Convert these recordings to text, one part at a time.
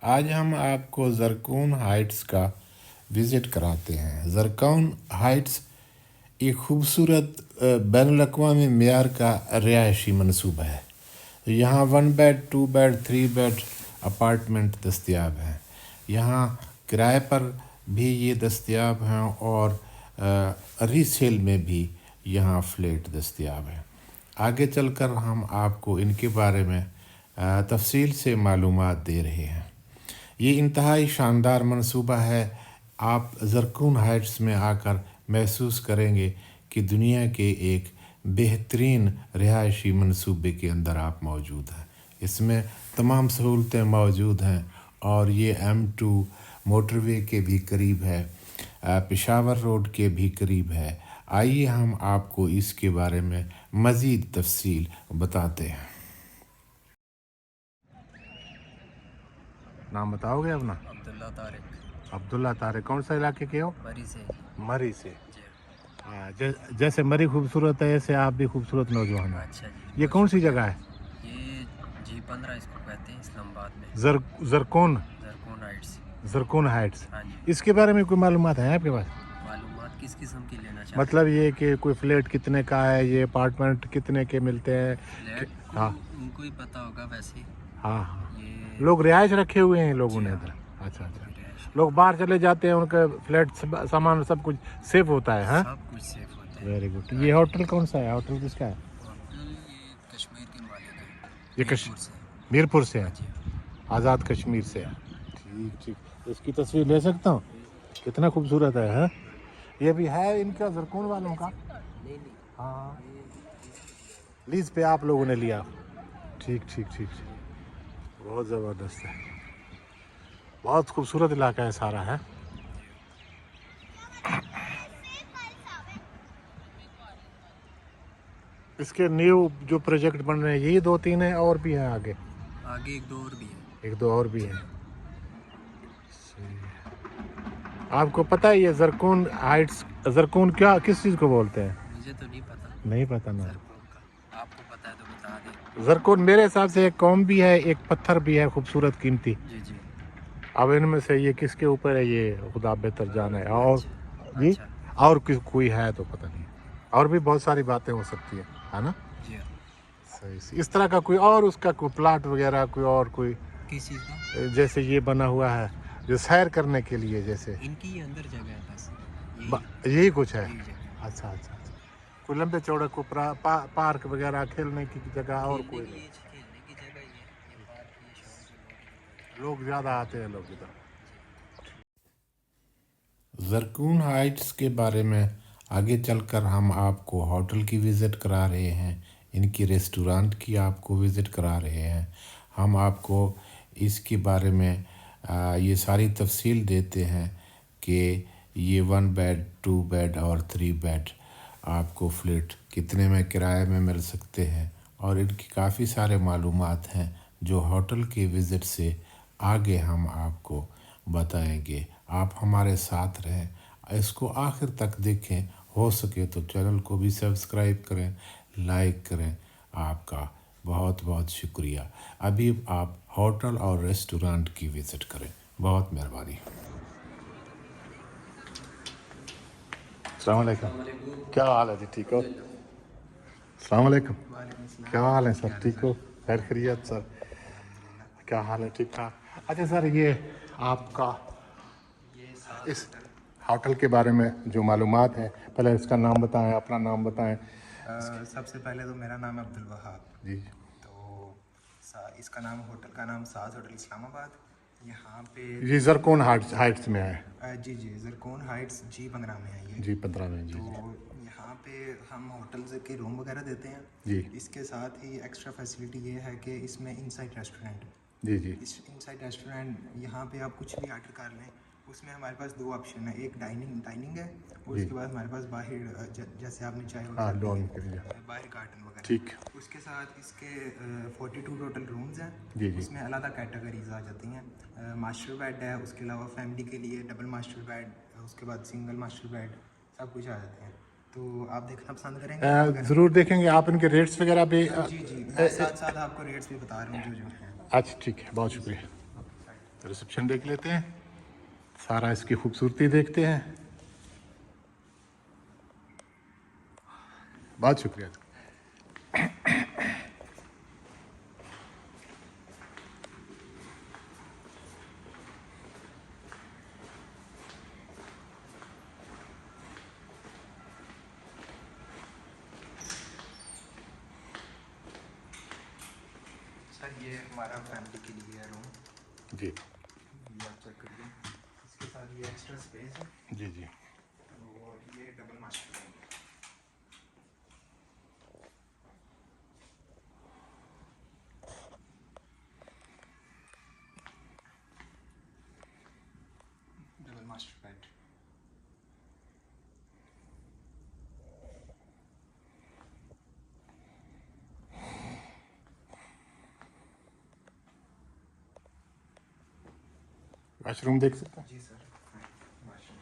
आज हम आपको ज़रकून हाइट्स का विज़िट कराते हैं। ज़रकून हाइट्स एक खूबसूरत बैनुल-अक़वामी मेयार का रिहायशी मनसूबा है। यहाँ 1 बेड 2 बेड 3 बेड अपार्टमेंट दस्तयाब हैं। यहाँ किराए पर भी ये दस्तयाब हैं और रीसेल में भी यहाँ फ्लैट दस्तयाब हैं। आगे चलकर हम आपको इनके बारे में तफसील से मालूमात दे रहे हैं। ये इंतहाई शानदार मनसूबा है। आप ज़रकून हाइट्स में आकर महसूस करेंगे कि दुनिया के एक बेहतरीन रिहायशी मनसूबे के अंदर आप मौजूद हैं। इसमें तमाम सहूलतें मौजूद हैं और ये M2 मोटरवे के भी करीब है, पेशावर रोड के भी करीब है। आइए हम आपको इसके बारे में मज़ीद तफसील बताते हैं। नाम बताओगे अपना? अब्दुल्ला तारिक। अब्दुल्ला तारिक। कौन सा इलाके के हो? मरी से। मरी से। जी। हाँ, जैसे मरी खूबसूरत है ऐसे आप भी खूबसूरत नौजवान हैं। अच्छा जी। ये कौन सी जगह है? ये G15 इसको कहते हैं, इस्लामाबाद में। ज़रकून ज़रकून हाइट्स। ज़रकून हाइट्स। हाँ जी। इसके बारे में कोई मालूमात है आपके पास? मालूमात किस किस्म की लेना चाहते हैं? मतलब ये कि कोई फ्लैट कितने का है, ये अपार्टमेंट कितने के मिलते हैं? फ्लैट को हाँ उनको ही पता होगा वैसे। हाँ हाँ। ये लोग रिहाइश रखे हुए हैं लोगों ने जी इधर। हाँ। अच्छा अच्छा। रिहायश। लोग बाहर चले जाते हैं, उनका फ्लैट सामान सब कुछ सेफ होता है। हाँ, सब कुछ सेफ होता है। Very good. ये होटल कौन सा है? होटल किसका है? होटल ये कश्मीर के मालिक हैं। ये मीरपुर से। मीरपुर से है, हाँ जी। आज़ाद कश्मीर से है। ठीक ठीक। इसकी तस्वीर ले सकता हूँ? कितना खूबसूरत है। हाँ, ये भी है इनका ज़रकून वालों का? नहीं। हाँ, लीज पे आप लोगों ने लिया? ठीक ठीक ठीक। बहुत ज़बरदस्त है, बहुत खूबसूरत इलाका है सारा है। इसके न्यू जो प्रोजेक्ट बन रहे हैं यही 2-3 है और भी हैं आगे? आगे एक दो और भी है। 1-2 और भी हैं। आपको पता है ये ज़रकून हाइट्स, ज़रकून क्या किस चीज़ को बोलते हैं? मुझे तो नहीं पता। नहीं पता ना? ज़रकून का आपको पता है तो बता दें। ज़रकून मेरे हिसाब से एक कौम भी है, एक पत्थर भी है खूबसूरत कीमती। जी। अब इनमें से ये किसके ऊपर है ये खुदा बेहतर जाने। और जी, अच्छा। और कोई है तो पता नहीं। और भी बहुत सारी बातें हो सकती है ना? जी। सही। इस तरह का कोई और उसका कोई प्लाट वगैरह कोई और कोई किस चीज़ का? जैसे ये बना हुआ है जो सैर करने के लिए, जैसे इनकी ये अंदर जगह है बस। यही कुछ है? यही जगह है। अच्छा। कोई लंबे चौड़े को पार्क वगैरह खेलने की जगह और कोई नहीं? खेलने की जगह ये पार्क ये शौक लोग ज़्यादा आते हैं लोग इधर। जी। ज़रकून हाइट्स के बारे में आगे चलकर हम आपको होटल की विज़िट करा रहे हैं, इनकी रेस्टोरेंट की आपको विज़िट करा रहे हैं। हम आपको इसके बारे में ये सारी तफसील देते हैं कि ये 1 बेड 2 बेड और 3 बेड आपको फ्लैट कितने में किराए में मिल सकते हैं और इनकी काफ़ी सारे मालूमात हैं जो होटल के विज़िट से आगे हम आपको बताएंगे। आप हमारे साथ रहें, इसको आखिर तक देखें। हो सके तो चैनल को भी सब्सक्राइब करें, लाइक करें। आपका बहुत बहुत शुक्रिया। अभी आप होटल और रेस्टोरेंट की विज़िट करें। बहुत मेहरबानी। अस्सलाम वालेकुम। क्या हाल है जी? ठीक हो? अस्सलाम वालेकुम। क्या हाल है सर? ठीक हो? खैर खैरियत सर? क्या हाल है? ठीक ठाक। अच्छा सर, ये आपका इस होटल के बारे में जो मालूमात है, पहले इसका नाम बताएं, अपना नाम बताएं। सबसे पहले तो मेरा नाम है अब्दुल वहाब। जी। तो इसका नाम होटल का नाम साज होटल इस्लामाबाद। यहाँ पे ये ज़रकून हाइट्स में है? जी ज़रकून हाइट्स G15 में है ये। G15 में। जी तो यहाँ पे हम होटल्स के रूम वगैरह देते हैं जी। इसके साथ ही एक्स्ट्रा फैसिलिटी ये है कि इसमें इनसाइड रेस्टोरेंट। जी। इस इनसाइड रेस्टोरेंट यहाँ पे आप कुछ भी ऑर्डर कर लें, उसमें हमारे पास 2 ऑप्शन है। एक डाइनिंग है और उसके बाद हमारे पास बाहर जैसे आपने चाहे हाँ, लॉन के लिए। बाहर गार्डन वगैरह। ठीक। उसके साथ इसके 42 टोटल रूम्स हैं। जी। उसमें अलग कैटेगरीज आ जाती हैं। मास्टर बेड है, उसके अलावा फैमिली के लिए डबल मास्टर बेड, उसके बाद सिंगल मास्टर बेड, सब कुछ आ जाते हैं। तो आप देखना पसंद करेंगे? ज़रूर देखेंगे। आप इनके रेट्स वगैरह भी जी मैं साथ साथ आपको रेट्स भी बता रहा हूँ जो हैं। अच्छा ठीक है, बहुत शुक्रिया। रिसेप्शन देख लेते हैं, सारा इसकी खूबसूरती देखते हैं। बहुत शुक्रिया। सर ये हमारा फैमिली के लिए है रूम, जी ये आप चेक करिए। इसके साथ ये एक्स्ट्रा स्पेस है जी जी। और ये डबल मास्टर बेड है। Double master bed. वाशरूम देख सकते हैं। जी सर, वाशरूम।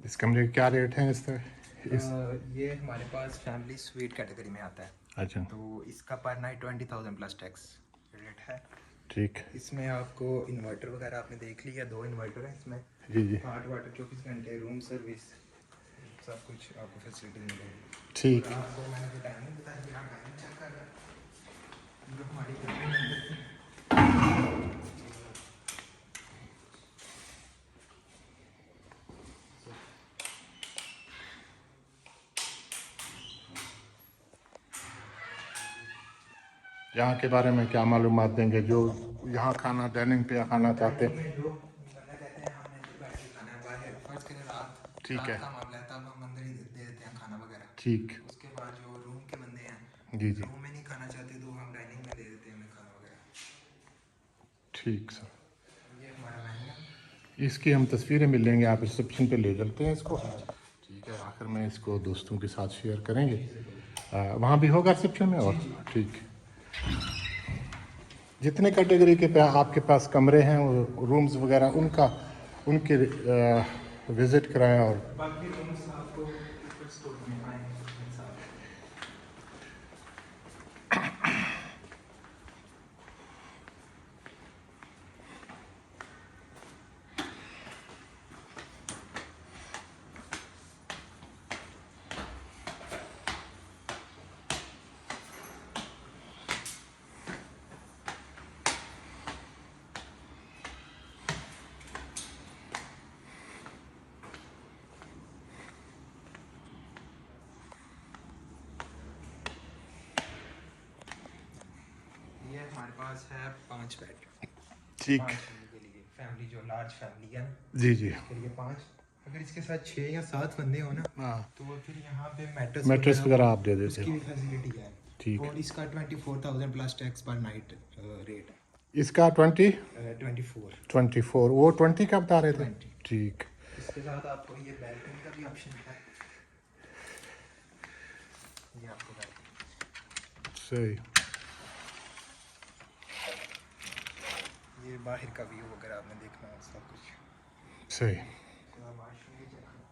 इस कमरे के क्या रेट हैं इस तरह? ये हमारे पास फैमिली स्वीट कैटेगरी में आता है, अच्छा तो इसका पर नाइट 20,000 प्लस टैक्स रेट है। ठीक। इसमें आपको इन्वर्टर वगैरह आपने देख लिया, 2 इन्वर्टर है इसमें। जी जी हॉट वाटर 24 घंटे, रूम सर्विस, सब कुछ आपको फैसिलिटी मिलेगी। ठीक। और आपको मैंने जो टाइमिंग बताया कि आप टाइमिंग चेक कर रहे हैं, जो हमारी टाइमिंग यहाँ के बारे में क्या मालूमात देंगे जो यहाँ खाना डाइनिंग पे खाना चाहते हैं? में जो बंदा कहते हैं हमने अंदर बैठ के खाना है, बाहर फर्ज करें ठीक रात है। का मामला है, तब हम अंदर ही दे देते हैं खाना वगैरह। ठीक। उसके बाद जो रूम के बंदे हैं, जी जी रूम में नहीं खाना चाहते तो हम डाइनिंग में दे देते हैं हमें खाना वगैरह। ठीक सर। ये हमारा मेन्यू है। इसकी हम तस्वीरें मिल लेंगे, आप रिसेप्शन पे ले चलते हैं इसको। ठीक है, आखिर में इसको दोस्तों के साथ शेयर करेंगे। वहाँ भी होगा रिसेप्शन में? और ठीक। जितने कैटेगरी के आपके पास कमरे हैं, वो रूम्स वगैरह, उनके विज़िट कराएं। और बाकी रूम्स आपको ऊपर स्टोर में पाएंगे साथ। ये हमारे पास है 5 बेड, ठीक। 5 लोगों के लिए, फैमिली जो लार्ज फैमिली है जी जी। उसके लिए 5। अगर इसके साथ 6 या 7 बंदे हो ना, हाँ, तो फिर यहाँ पे मैट्रेस मैट्रेस वगैरह आप दे देते उसकी हो? भी फैसिलिटी है। ठीक। और इसका 24,000 प्लस टैक्स पर नाइट रेट है। इसका 20 24। 24, वो 20 का बता रहे थे? 20। ठीक। इसके साथ आपको ये बैल्कनी का भी ऑप्शन है, ये आपको बैल्कनी, सही। ये बाहर का व्यू वगैरह आपने देखना है सब कुछ। सही। उसके बाद washroom भी check करो।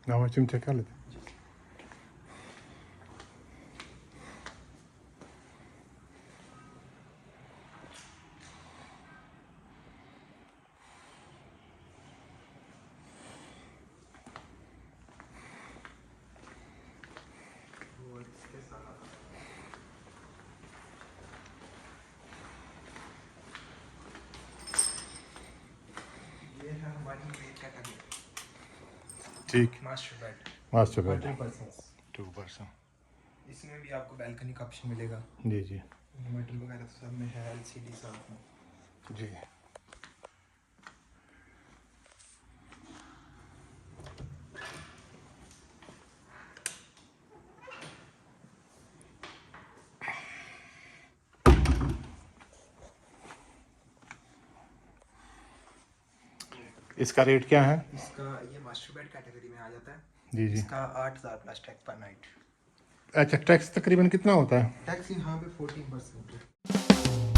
ना चिमटे कर लेते। और इसके साथ ये है हमारी मेन कैटेगरी, ठीक। Master bed, master bed 2 persons. 2 person. इसमें भी आपको बैल्कनी का ऑप्शन मिलेगा। जी जी इन्वर्टर वगैरह तो सब में है, LCD साथ में। जी। इसका रेट क्या है? इसका ये मास्टर बेड कैटेगरी में आ जाता है। जी जी। इसका 8,000 प्लस टैक्स पर नाइट। अच्छा, टैक्स तकरीबन कितना होता है? टैक्स यहाँ पे 14% है।